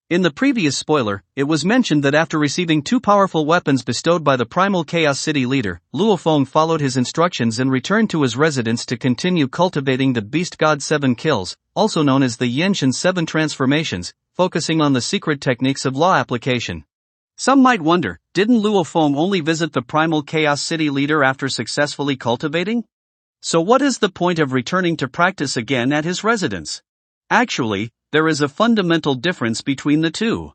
In the previous spoiler, it was mentioned that after receiving two powerful weapons bestowed by the primal Chaos City leader, Luo Feng followed his instructions and returned to his residence to continue cultivating the Beast God 7 kills, also known as the Yenshin 7 transformations, focusing on the secret techniques of law application. Some might wonder, didn't Luo Feng only visit the primal Chaos City leader after successfully cultivating? So what is the point of returning to practice again at his residence? Actually, there is a fundamental difference between the two.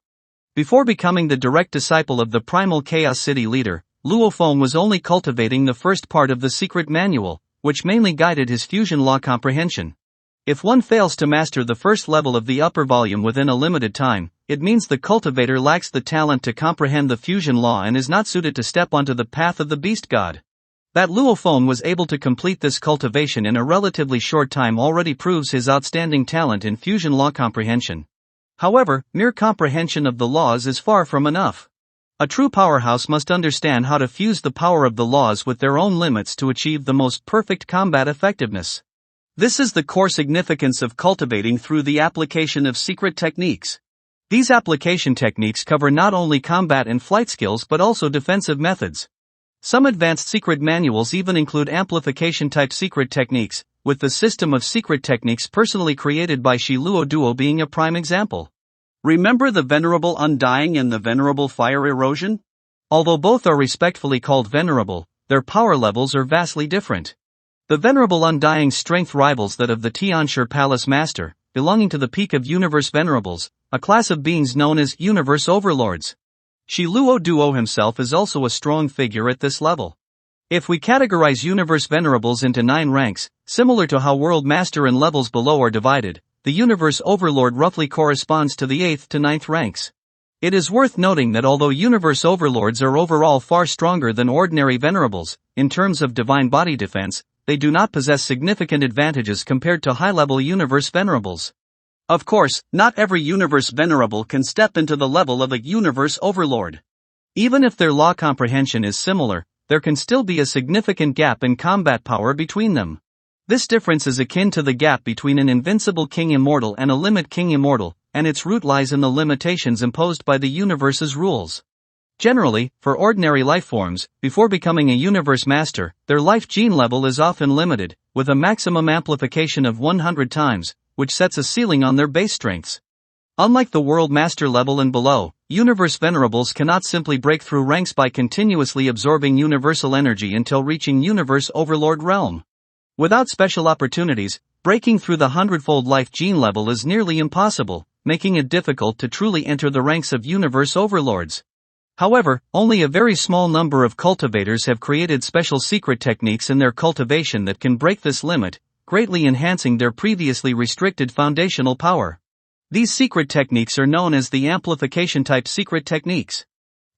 Before becoming the direct disciple of the primal Chaos City leader, Luo Feng was only cultivating the first part of the secret manual, which mainly guided his fusion law comprehension. If one fails to master the first level of the upper volume within a limited time, it means the cultivator lacks the talent to comprehend the fusion law and is not suited to step onto the path of the beast god. That Luo Feng was able to complete this cultivation in a relatively short time already proves his outstanding talent in fusion law comprehension. However, mere comprehension of the laws is far from enough. A true powerhouse must understand how to fuse the power of the laws with their own limits to achieve the most perfect combat effectiveness. This is the core significance of cultivating through the application of secret techniques. These application techniques cover not only combat and flight skills but also defensive methods. Some advanced secret manuals even include amplification-type secret techniques, with the system of secret techniques personally created by Xi Luo Duo being a prime example. Remember the Venerable Undying and the Venerable Fire Erosion? Although both are respectfully called venerable, their power levels are vastly different. The Venerable Undying's strength rivals that of the Tianshi Palace Master, belonging to the peak of Universe Venerables, a class of beings known as Universe Overlords. Xi Luo Duo himself is also a strong figure at this level. If we categorize Universe Venerables into 9 ranks, similar to how World Master and levels below are divided, the Universe Overlord roughly corresponds to the 8th to 9th ranks. It is worth noting that although Universe Overlords are overall far stronger than ordinary Venerables, in terms of divine body defense, they do not possess significant advantages compared to high-level Universe Venerables. Of course, not every Universe Venerable can step into the level of a Universe Overlord. Even if their law comprehension is similar, there can still be a significant gap in combat power between them. This difference is akin to the gap between an invincible King Immortal and a limit King Immortal, and its root lies in the limitations imposed by the universe's rules. Generally, for ordinary life forms, before becoming a Universe Master, their life gene level is often limited, with a maximum amplification of 100 times, which sets a ceiling on their base strengths. Unlike the World Master level and below, Universe Venerables cannot simply break through ranks by continuously absorbing universal energy until reaching Universe Overlord realm. Without special opportunities, breaking through the 100-fold life gene level is nearly impossible, making it difficult to truly enter the ranks of Universe Overlords. However, only a very small number of cultivators have created special secret techniques in their cultivation that can break this limit, greatly enhancing their previously restricted foundational power. These secret techniques are known as the amplification-type secret techniques.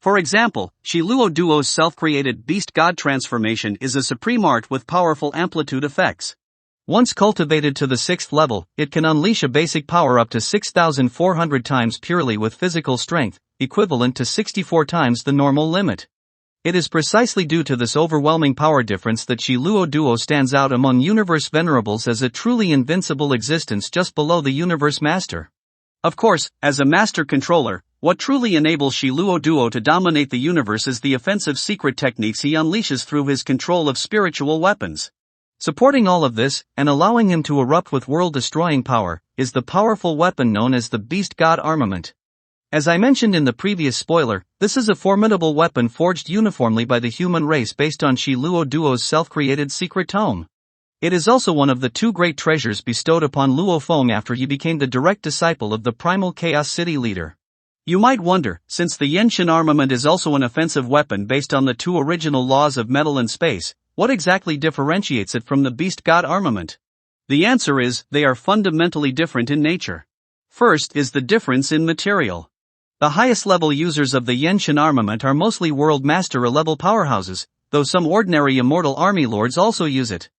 For example, Xi Luo Duo's self-created Beast God transformation is a supreme art with powerful amplitude effects. Once cultivated to the 6th level, it can unleash a basic power up to 6,400 times purely with physical strength, equivalent to 64 times the normal limit. It is precisely due to this overwhelming power difference that Xi Luo Duo stands out among Universe Venerables as a truly invincible existence just below the Universe Master. Of course, as a Master Controller, what truly enables Xi Luo Duo to dominate the universe is the offensive secret techniques he unleashes through his control of spiritual weapons. Supporting all of this, and allowing him to erupt with world-destroying power, is the powerful weapon known as the Beast God armament. As I mentioned in the previous spoiler, this is a formidable weapon forged uniformly by the human race based on Xi Luo Duo's self-created secret tome. It is also one of the 2 great treasures bestowed upon Luo Feng after he became the direct disciple of the primal Chaos City leader. You might wonder, since the Yenshin armament is also an offensive weapon based on the 2 original laws of metal and space, what exactly differentiates it from the Beast God armament? The answer is, they are fundamentally different in nature. First is the difference in material. The highest level users of the Yenshin armament are mostly World Master level powerhouses, though some ordinary immortal army lords also use it.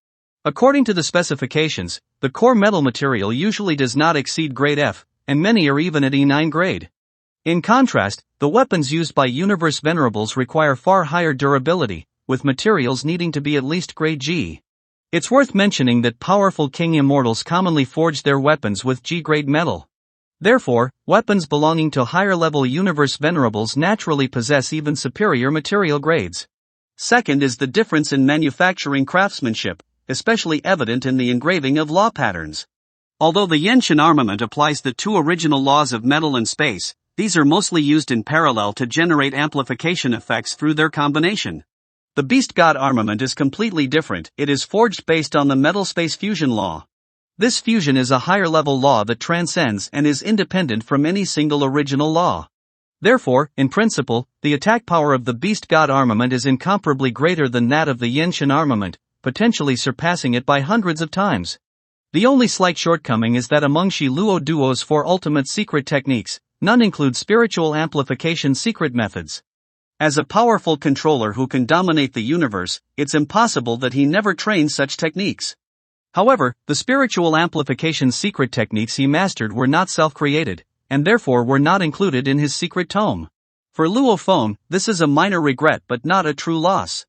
According to the specifications, the core metal material usually does not exceed grade F, and many are even at E9 grade. In contrast, the weapons used by Universe Venerables require far higher durability, with materials needing to be at least grade G. It's worth mentioning that powerful King Immortals commonly forge their weapons with G-grade metal. Therefore, weapons belonging to higher-level universe venerables naturally possess even superior material grades. Second is the difference in manufacturing craftsmanship, especially evident in the engraving of law patterns. Although the Yenshin armament applies the two original laws of metal and space, these are mostly used in parallel to generate amplification effects through their combination. The Beast God armament is completely different. It is forged based on the metal-space fusion law. This fusion is a higher-level law that transcends and is independent from any single original law. Therefore, in principle, the attack power of the Beast God armament is incomparably greater than that of the Yenshin armament, potentially surpassing it by hundreds of times. The only slight shortcoming is that among Xi Luo Duo's 4 ultimate secret techniques, none include spiritual amplification secret methods. As a powerful controller who can dominate the universe, it's impossible that he never trained such techniques. However, the spiritual amplification secret techniques he mastered were not self-created, and therefore were not included in his secret tome. For Luo Feng, this is a minor regret but not a true loss.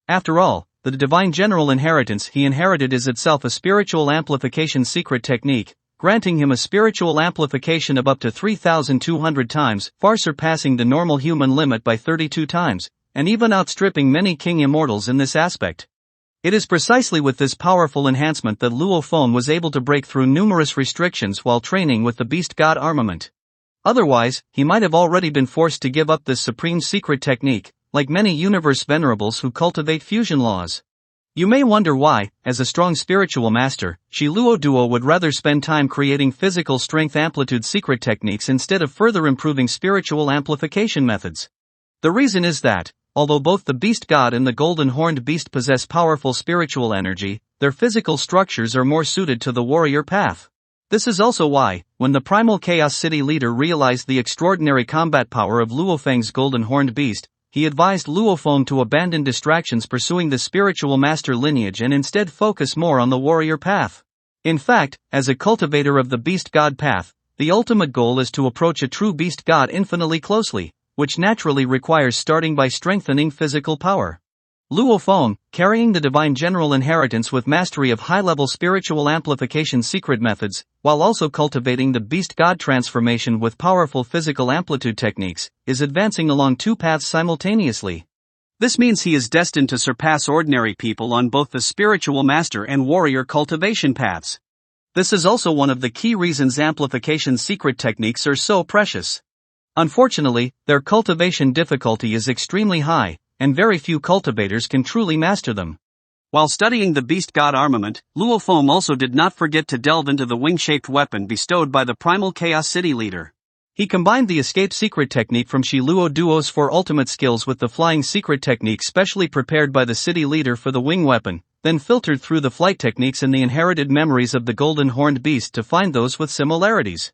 After all, the divine general inheritance he inherited is itself a spiritual amplification secret technique, granting him a spiritual amplification of up to 3,200 times, far surpassing the normal human limit by 32 times, and even outstripping many king immortals in this aspect. It is precisely with this powerful enhancement that Luo Feng was able to break through numerous restrictions while training with the Beast God armament. Otherwise, he might have already been forced to give up this supreme secret technique, like many universe venerables who cultivate fusion laws. You may wonder why, as a strong spiritual master, Xi Luo Duo would rather spend time creating physical strength amplitude secret techniques instead of further improving spiritual amplification methods. The reason is that, although both the Beast God and the Golden Horned Beast possess powerful spiritual energy, their physical structures are more suited to the warrior path. This is also why, when the Primal Chaos City leader realized the extraordinary combat power of Luo Feng's Golden Horned Beast, he advised Luo Feng to abandon distractions pursuing the spiritual master lineage and instead focus more on the warrior path. In fact, as a cultivator of the Beast God path, the ultimate goal is to approach a true Beast God infinitely closely, which naturally requires starting by strengthening physical power. Luo Feng, carrying the divine general inheritance with mastery of high-level spiritual amplification secret methods, while also cultivating the Beast God transformation with powerful physical amplitude techniques, is advancing along two paths simultaneously. This means he is destined to surpass ordinary people on both the spiritual master and warrior cultivation paths. This is also one of the key reasons amplification secret techniques are so precious. Unfortunately, their cultivation difficulty is extremely high, and very few cultivators can truly master them. While studying the Beast God armament, Luo Feng also did not forget to delve into the wing-shaped weapon bestowed by the Primal Chaos City leader. He combined the escape secret technique from Xi Luo Duo's 4 ultimate skills with the flying secret technique specially prepared by the city leader for the wing weapon, then filtered through the flight techniques and the inherited memories of the Golden Horned Beast to find those with similarities.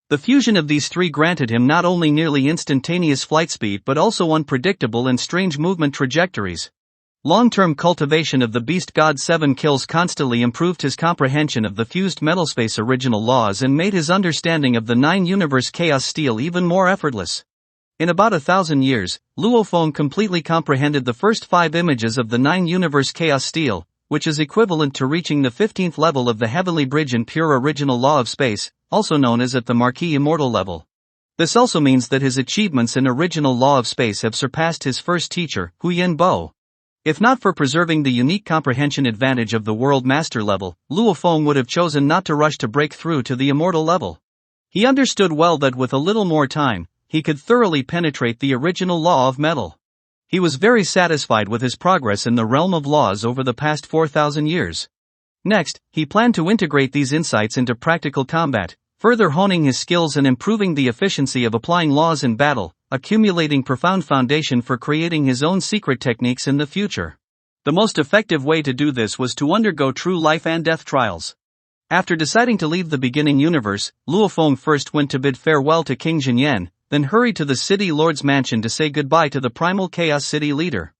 The fusion of these three granted him not only nearly instantaneous flight speed but also unpredictable and strange movement trajectories. Long-term cultivation of the Beast God 7 kills constantly improved his comprehension of the fused metal space original laws and made his understanding of the 9 universe chaos steel even more effortless. In about 1,000 years, Luo Feng completely comprehended the first 5 images of the 9 universe chaos steel, which is equivalent to reaching the 15th level of the Heavenly Bridge in pure original law of space, also known as at the Marquis Immortal level. This also means that his achievements in original law of space have surpassed his first teacher, Huyen Bo. If not for preserving the unique comprehension advantage of the World Master level, Luo Feng would have chosen not to rush to break through to the Immortal level. He understood well that with a little more time, he could thoroughly penetrate the original law of metal. He was very satisfied with his progress in the realm of laws over the past 4,000 years. Next, he planned to integrate these insights into practical combat, further honing his skills and improving the efficiency of applying laws in battle, accumulating profound foundation for creating his own secret techniques in the future. The most effective way to do this was to undergo true life and death trials. After deciding to leave the beginning universe, Luo Feng first went to bid farewell to King Jinyan, then hurried to the city lord's mansion to say goodbye to the Primal Chaos City leader.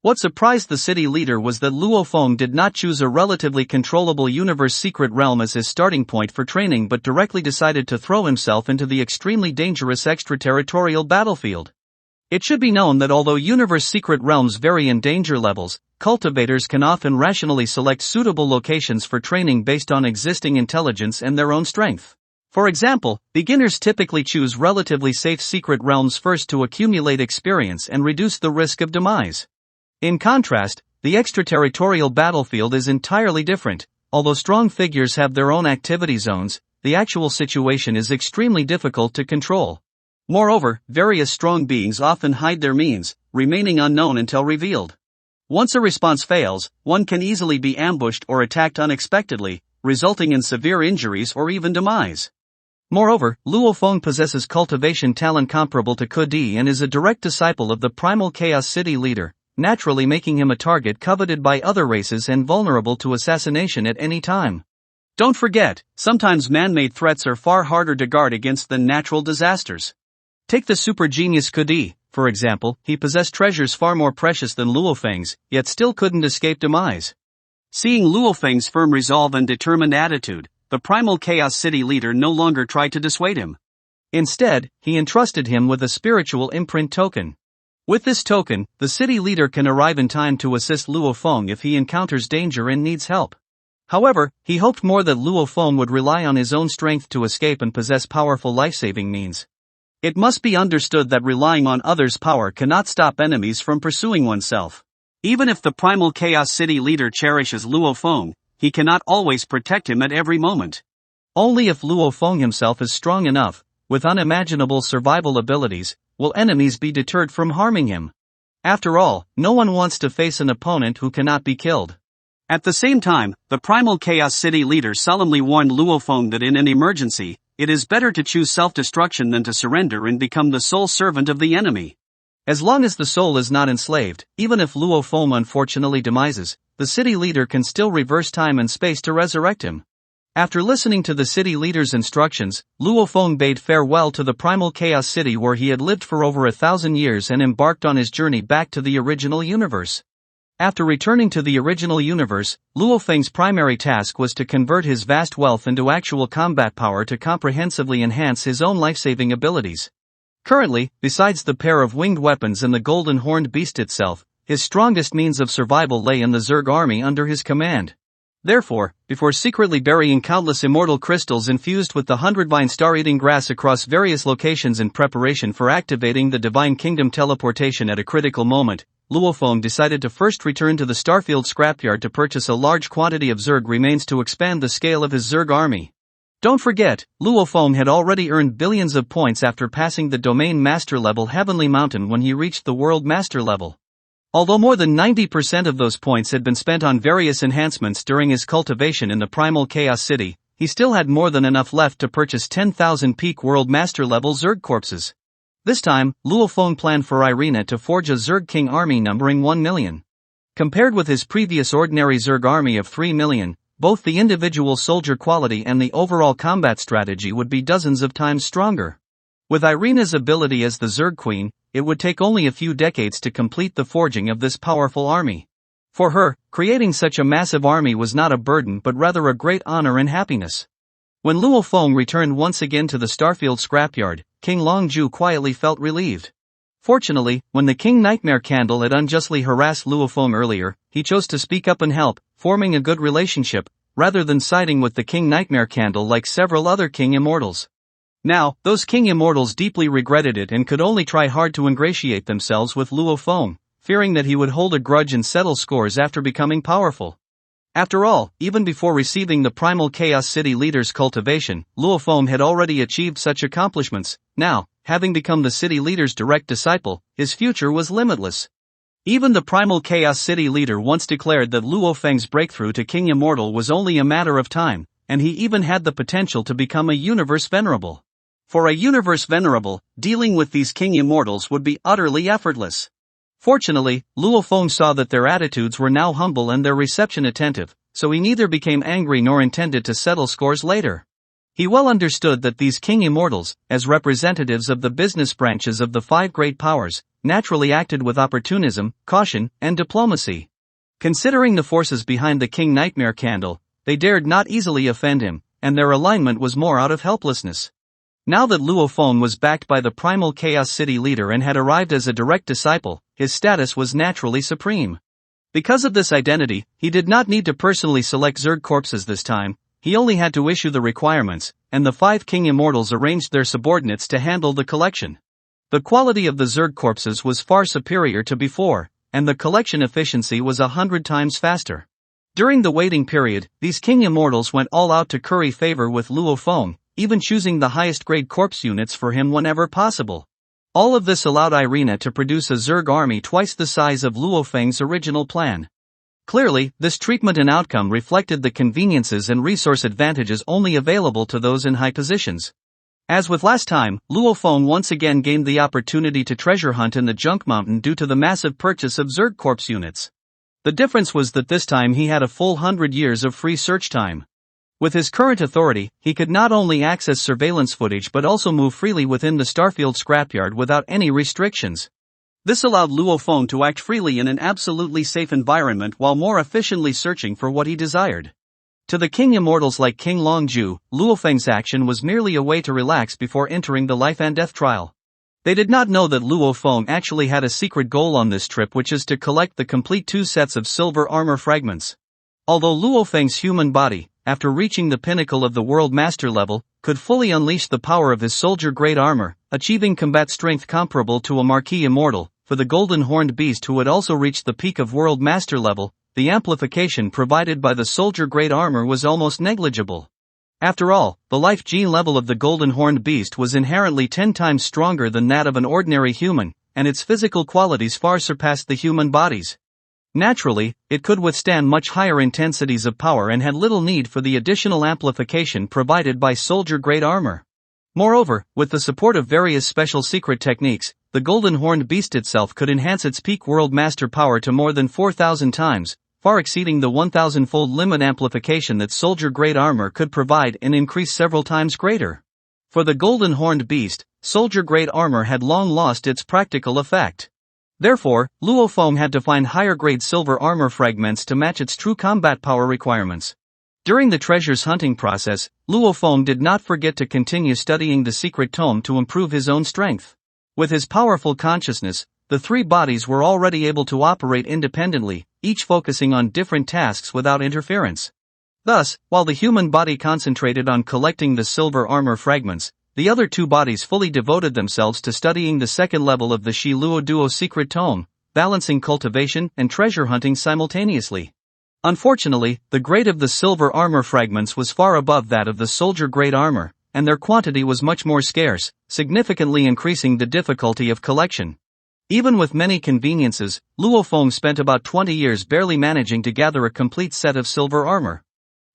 What surprised the city leader was that Luo Feng did not choose a relatively controllable universe secret realm as his starting point for training but directly decided to throw himself into the extremely dangerous extraterritorial battlefield. It should be known that although universe secret realms vary in danger levels, cultivators can often rationally select suitable locations for training based on existing intelligence and their own strength. For example, beginners typically choose relatively safe secret realms first to accumulate experience and reduce the risk of demise. In contrast, the extraterritorial battlefield is entirely different. Although strong figures have their own activity zones, the actual situation is extremely difficult to control. Moreover, various strong beings often hide their means, remaining unknown until revealed. Once a response fails, one can easily be ambushed or attacked unexpectedly, resulting in severe injuries or even demise. Moreover, Luo Feng possesses cultivation talent comparable to Kudi and is a direct disciple of the primal Chaos City leader, naturally making him a target coveted by other races and vulnerable to assassination at any time. Don't forget, sometimes man-made threats are far harder to guard against than natural disasters. Take the super genius Kudi, for example. He possessed treasures far more precious than Luo Feng's, yet still couldn't escape demise. Seeing Luo Feng's firm resolve and determined attitude, the primal Chaos City leader no longer tried to dissuade him. Instead, he entrusted him with a spiritual imprint token. With this token, the city leader can arrive in time to assist Luo Feng if he encounters danger and needs help. However, he hoped more that Luo Feng would rely on his own strength to escape and possess powerful life-saving means. It must be understood that relying on others' power cannot stop enemies from pursuing oneself. Even if the primal Chaos City leader cherishes Luo Feng, he cannot always protect him at every moment. Only if Luo Feng himself is strong enough, with unimaginable survival abilities, will enemies be deterred from harming him. After all, no one wants to face an opponent who cannot be killed. At the same time, the primal Chaos City leader solemnly warned Luo Feng that in an emergency, it is better to choose self-destruction than to surrender and become the sole servant of the enemy. As long as the soul is not enslaved, even if Luo Feng unfortunately demises, the city leader can still reverse time and space to resurrect him. After listening to the city leader's instructions, Luo Feng bade farewell to the primal Chaos City where he had lived for over 1,000 years and embarked on his journey back to the original universe. After returning to the original universe, Luo Feng's primary task was to convert his vast wealth into actual combat power to comprehensively enhance his own life-saving abilities. Currently, besides the pair of winged weapons and the golden horned beast itself, his strongest means of survival lay in the Zerg army under his command. Therefore, before secretly burying countless immortal crystals infused with the 100-vine star-eating grass across various locations in preparation for activating the Divine Kingdom teleportation at a critical moment, Luo Feng decided to first return to the Starfield scrapyard to purchase a large quantity of Zerg remains to expand the scale of his Zerg army. Don't forget, Luo Feng had already earned billions of points after passing the Domain Master level Heavenly Mountain when he reached the World Master level. Although more than 90% of those points had been spent on various enhancements during his cultivation in the Primal Chaos City, he still had more than enough left to purchase 10,000 peak World Master level Zerg corpses. This time, Luo Feng planned for Irina to forge a Zerg King army numbering 1 million. Compared with his previous ordinary Zerg army of 3 million, both the individual soldier quality and the overall combat strategy would be dozens of times stronger. With Irina's ability as the Zerg Queen, it would take only a few decades to complete the forging of this powerful army. For her, creating such a massive army was not a burden but rather a great honor and happiness. When Luo Feng returned once again to the Starfield scrapyard, King Longju quietly felt relieved. Fortunately, when the King Nightmare Candle had unjustly harassed Luo Feng earlier, he chose to speak up and help, forming a good relationship, rather than siding with the King Nightmare Candle like several other King Immortals. Now, those King Immortals deeply regretted it and could only try hard to ingratiate themselves with Luo Feng, fearing that he would hold a grudge and settle scores after becoming powerful. After all, even before receiving the Primal Chaos City leader's cultivation, Luo Feng had already achieved such accomplishments. Now, having become the city leader's direct disciple, his future was limitless. Even the Primal Chaos City leader once declared that Luo Feng's breakthrough to King Immortal was only a matter of time, and he even had the potential to become a universe venerable. For a universe venerable, dealing with these King Immortals would be utterly effortless. Fortunately, Luo Feng saw that their attitudes were now humble and their reception attentive, so he neither became angry nor intended to settle scores later. He well understood that these King Immortals, as representatives of the business branches of the 5 great powers, naturally acted with opportunism, caution, and diplomacy. Considering the forces behind the King Nightmare Candle, they dared not easily offend him, and their alignment was more out of helplessness. Now that Luo Feng was backed by the Primal Chaos City leader and had arrived as a direct disciple, his status was naturally supreme. Because of this identity, he did not need to personally select Zerg corpses this time. He only had to issue the requirements, and the 5 king immortals arranged their subordinates to handle the collection. The quality of the Zerg corpses was far superior to before, and the collection efficiency was 100 times faster. During the waiting period, these king immortals went all out to curry favor with Luo Feng, even choosing the highest grade corpse units for him whenever possible. All of this allowed Irina to produce a Zerg army twice the size of Luo Feng's original plan. Clearly, this treatment and outcome reflected the conveniences and resource advantages only available to those in high positions. As with last time, Luo Feng once again gained the opportunity to treasure hunt in the Junk Mountain due to the massive purchase of Zerg corpse units. The difference was that this time he had a full 100 years of free search time. With his current authority, he could not only access surveillance footage but also move freely within the Starfield scrapyard without any restrictions. This allowed Luo Feng to act freely in an absolutely safe environment while more efficiently searching for what he desired. To the king immortals like King Longju, Luo Feng's action was merely a way to relax before entering the life and death trial. They did not know that Luo Feng actually had a secret goal on this trip, which is to collect the complete 2 sets of silver armor fragments. Although Luo Feng's human body, after reaching the pinnacle of the World Master level, could fully unleash the power of his soldier-grade armor, achieving combat strength comparable to a Marquis Immortal, for the Golden Horned Beast who had also reached the peak of World Master level, the amplification provided by the soldier-grade armor was almost negligible. After all, the life gene level of the Golden Horned Beast was inherently 10 times stronger than that of an ordinary human, and its physical qualities far surpassed the human bodies. Naturally, it could withstand much higher intensities of power and had little need for the additional amplification provided by soldier-grade armor. Moreover, with the support of various special secret techniques, the Golden Horned Beast itself could enhance its peak World Master power to more than 4,000 times, far exceeding the 1,000-fold limit amplification that soldier-grade armor could provide and increase several times greater. For the Golden Horned Beast, soldier-grade armor had long lost its practical effect. Therefore, Luo Feng had to find higher-grade silver armor fragments to match its true combat power requirements. During the treasures hunting process, Luo Feng did not forget to continue studying the secret tome to improve his own strength. With his powerful consciousness, the 3 bodies were already able to operate independently, each focusing on different tasks without interference. Thus, while the human body concentrated on collecting the silver armor fragments, the other 2 bodies fully devoted themselves to studying the second level of the Xi Luo Duo secret tome, balancing cultivation and treasure hunting simultaneously. Unfortunately, the grade of the silver armor fragments was far above that of the soldier-grade armor, and their quantity was much more scarce, significantly increasing the difficulty of collection. Even with many conveniences, Luo Feng spent about 20 years barely managing to gather a complete set of silver armor.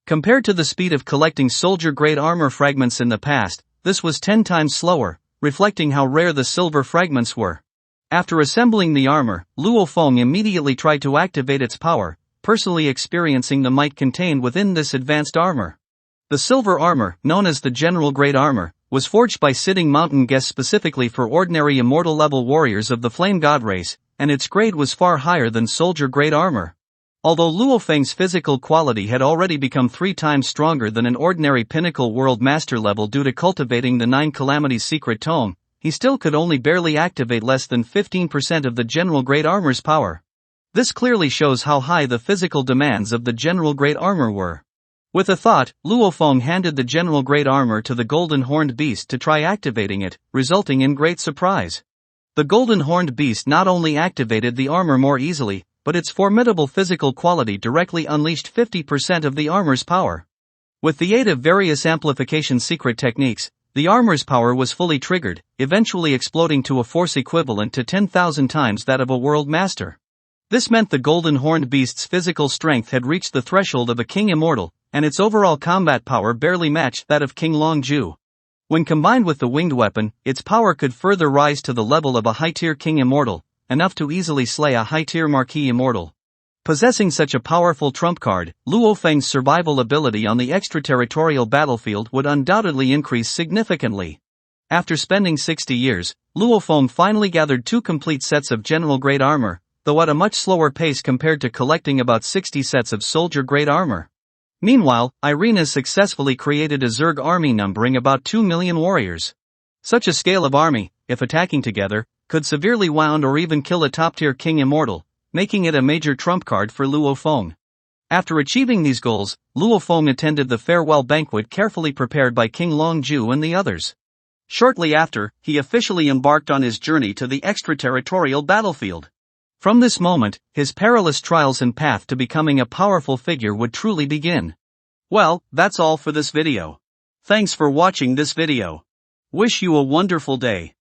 Compared to the speed of collecting soldier-grade armor fragments in the past, this was 10 times slower, reflecting how rare the silver fragments were. After assembling the armor, Luo Feng immediately tried to activate its power, personally experiencing the might contained within this advanced armor. The silver armor, known as the general grade armor, was forged by Sitting Mountain guests specifically for ordinary immortal level warriors of the Flame God race, and its grade was far higher than soldier grade armor. Although Luo Feng's physical quality had already become 3 times stronger than an ordinary pinnacle world master level due to cultivating the 9 calamities secret tome, he still could only barely activate less than 15% of the general grade armor's power. This clearly shows how high the physical demands of the general grade armor were. With a thought, Luo Feng handed the general grade armor to the Golden Horned Beast to try activating it, resulting in great surprise. The Golden Horned Beast not only activated the armor more easily, but its formidable physical quality directly unleashed 50% of the armor's power. With the aid of various amplification secret techniques, the armor's power was fully triggered, eventually exploding to a force equivalent to 10,000 times that of a world master. This meant the Golden Horned Beast's physical strength had reached the threshold of a king immortal, and its overall combat power barely matched that of King Longju. When combined with the winged weapon, its power could further rise to the level of a high-tier king immortal, enough to easily slay a high-tier Marquis Immortal. Possessing such a powerful trump card, Luo Feng's survival ability on the extraterritorial battlefield would undoubtedly increase significantly. After spending 60 years, Luo Feng finally gathered 2 complete sets of general-grade armor, though at a much slower pace compared to collecting about 60 sets of soldier-grade armor. Meanwhile, Irina successfully created a Zerg army numbering about 2 million warriors. Such a scale of army, if attacking together, could severely wound or even kill a top-tier king immortal, making it a major trump card for Luo Feng. After achieving these goals, Luo Feng attended the farewell banquet carefully prepared by King Longju and the others. Shortly after, he officially embarked on his journey to the extraterritorial battlefield. From this moment, his perilous trials and path to becoming a powerful figure would truly begin. Well, that's all for this video. Thanks for watching this video. Wish you a wonderful day.